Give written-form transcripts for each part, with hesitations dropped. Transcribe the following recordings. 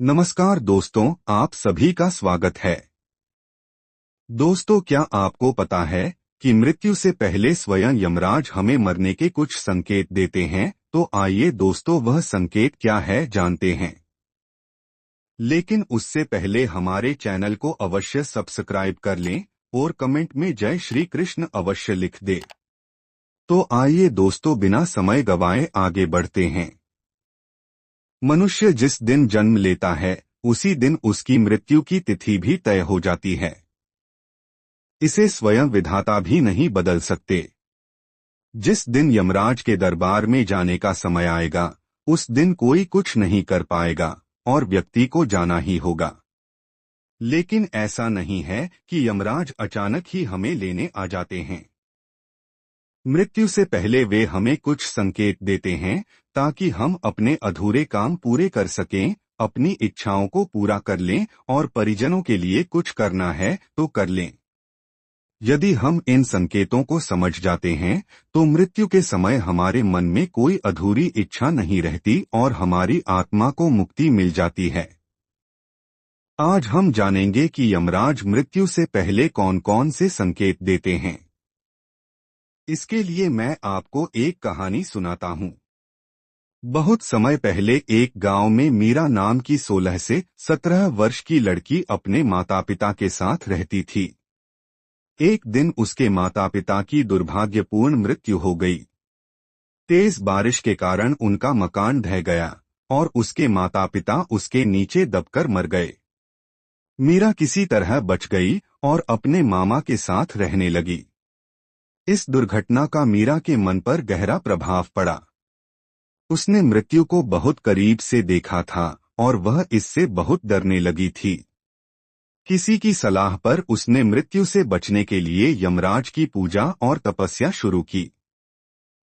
नमस्कार दोस्तों, आप सभी का स्वागत है। दोस्तों, क्या आपको पता है कि मृत्यु से पहले स्वयं यमराज हमें मरने के कुछ संकेत देते हैं? तो आइए दोस्तों, वह संकेत क्या है जानते हैं। लेकिन उससे पहले हमारे चैनल को अवश्य सब्सक्राइब कर लें और कमेंट में जय श्री कृष्ण अवश्य लिख दे। तो आइए दोस्तों, बिना समय गवाए आगे बढ़ते हैं। मनुष्य जिस दिन जन्म लेता है उसी दिन उसकी मृत्यु की तिथि भी तय हो जाती है। इसे स्वयं विधाता भी नहीं बदल सकते। जिस दिन यमराज के दरबार में जाने का समय आएगा उस दिन कोई कुछ नहीं कर पाएगा और व्यक्ति को जाना ही होगा। लेकिन ऐसा नहीं है कि यमराज अचानक ही हमें लेने आ जाते हैं। मृत्यु से पहले वे हमें कुछ संकेत देते हैं ताकि हम अपने अधूरे काम पूरे कर सकें, अपनी इच्छाओं को पूरा कर लें और परिजनों के लिए कुछ करना है तो कर लें। यदि हम इन संकेतों को समझ जाते हैं तो मृत्यु के समय हमारे मन में कोई अधूरी इच्छा नहीं रहती और हमारी आत्मा को मुक्ति मिल जाती है। आज हम जानेंगे कि यमराज मृत्यु से पहले कौन कौन से संकेत देते हैं। इसके लिए मैं आपको एक कहानी सुनाता हूँ। बहुत समय पहले एक गांव में मीरा नाम की 16 से 17 वर्ष की लड़की अपने माता पिता के साथ रहती थी। एक दिन उसके माता पिता की दुर्भाग्यपूर्ण मृत्यु हो गई। तेज बारिश के कारण उनका मकान ढह गया और उसके माता पिता उसके नीचे दबकर मर गए। मीरा किसी तरह बच गई और अपने मामा के साथ रहने लगी। इस दुर्घटना का मीरा के मन पर गहरा प्रभाव पड़ा। उसने मृत्यु को बहुत करीब से देखा था और वह इससे बहुत डरने लगी थी। किसी की सलाह पर उसने मृत्यु से बचने के लिए यमराज की पूजा और तपस्या शुरू की।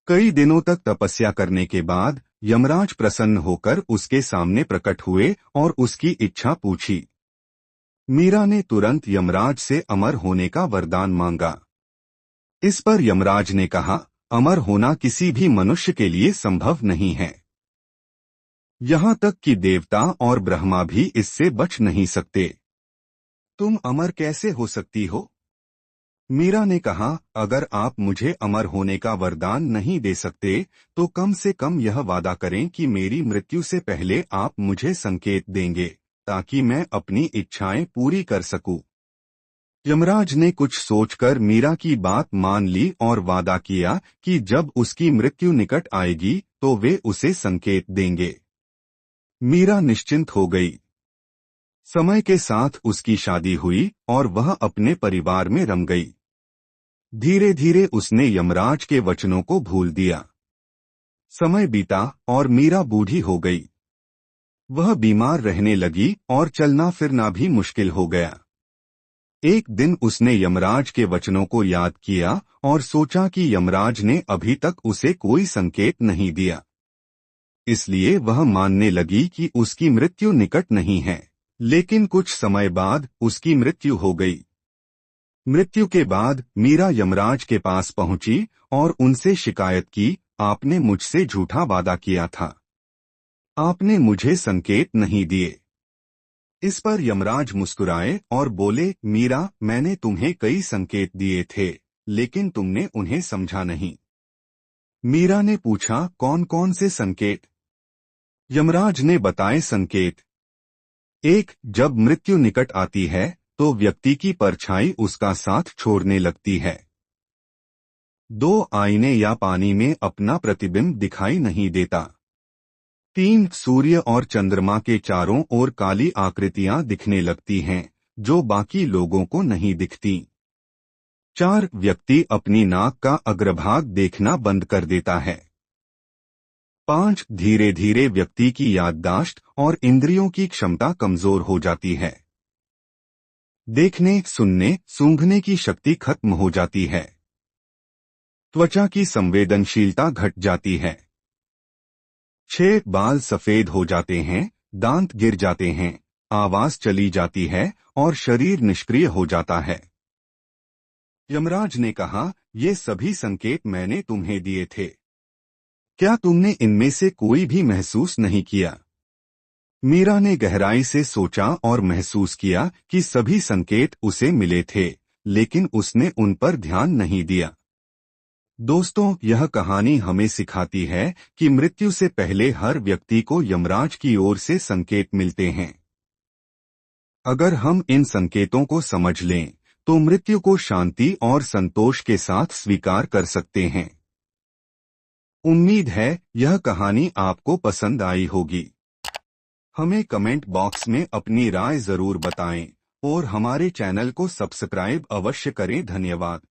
कई दिनों तक तपस्या करने के बाद यमराज प्रसन्न होकर उसके सामने प्रकट हुए और उसकी इच्छा पूछी। मीरा ने तुरंत यमराज से अमर होने का वरदान मांगा। इस पर यमराज ने कहा, अमर होना किसी भी मनुष्य के लिए संभव नहीं है। यहाँ तक कि देवता और ब्रह्मा भी इससे बच नहीं सकते। तुम अमर कैसे हो सकती हो? मीरा ने कहा, अगर आप मुझे अमर होने का वरदान नहीं दे सकते तो कम से कम यह वादा करें कि मेरी मृत्यु से पहले आप मुझे संकेत देंगे ताकि मैं अपनी इच्छाएं पूरी कर सकूं। यमराज ने कुछ सोचकर मीरा की बात मान ली और वादा किया कि जब उसकी मृत्यु निकट आएगी तो वे उसे संकेत देंगे। मीरा निश्चिंत हो गई। समय के साथ उसकी शादी हुई और वह अपने परिवार में रम गई। धीरे धीरे उसने यमराज के वचनों को भूल दिया। समय बीता और मीरा बूढ़ी हो गई। वह बीमार रहने लगी और चलना फिरना भी मुश्किल हो गया। एक दिन उसने यमराज के वचनों को याद किया और सोचा कि यमराज ने अभी तक उसे कोई संकेत नहीं दिया। इसलिए वह मानने लगी कि उसकी मृत्यु निकट नहीं है। लेकिन कुछ समय बाद उसकी मृत्यु हो गई। मृत्यु के बाद मीरा यमराज के पास पहुंची और उनसे शिकायत की, आपने मुझसे झूठा वादा किया था। आपने मुझे संकेत नहीं दिए। इस पर यमराज मुस्कुराए और बोले, मीरा, मैंने तुम्हें कई संकेत दिए थे लेकिन तुमने उन्हें समझा नहीं। मीरा ने पूछा, कौन कौन से संकेत? यमराज ने बताए संकेत। 1. जब मृत्यु निकट आती है तो व्यक्ति की परछाई उसका साथ छोड़ने लगती है। 2. आईने या पानी में अपना प्रतिबिंब दिखाई नहीं देता। 3. सूर्य और चंद्रमा के चारों ओर काली आकृतियां दिखने लगती हैं जो बाकी लोगों को नहीं दिखती। 4. व्यक्ति अपनी नाक का अग्रभाग देखना बंद कर देता है। 5. धीरे धीरे व्यक्ति की याददाश्त और इंद्रियों की क्षमता कमजोर हो जाती है। देखने, सुनने, सूंघने की शक्ति खत्म हो जाती है। त्वचा की संवेदनशीलता घट जाती है। 6. बाल सफेद हो जाते हैं, दांत गिर जाते हैं, आवाज चली जाती है और शरीर निष्क्रिय हो जाता है। यमराज ने कहा, ये सभी संकेत मैंने तुम्हें दिए थे। क्या तुमने इनमें से कोई भी महसूस नहीं किया? मीरा ने गहराई से सोचा और महसूस किया कि सभी संकेत उसे मिले थे, लेकिन उसने उन पर ध्यान नहीं दिया। दोस्तों, यह कहानी हमें सिखाती है कि मृत्यु से पहले हर व्यक्ति को यमराज की ओर से संकेत मिलते हैं। अगर हम इन संकेतों को समझ लें, तो मृत्यु को शांति और संतोष के साथ स्वीकार कर सकते हैं। उम्मीद है यह कहानी आपको पसंद आई होगी। हमें कमेंट बॉक्स में अपनी राय जरूर बताएं और हमारे चैनल को सब्सक्राइब अवश्य करें। धन्यवाद।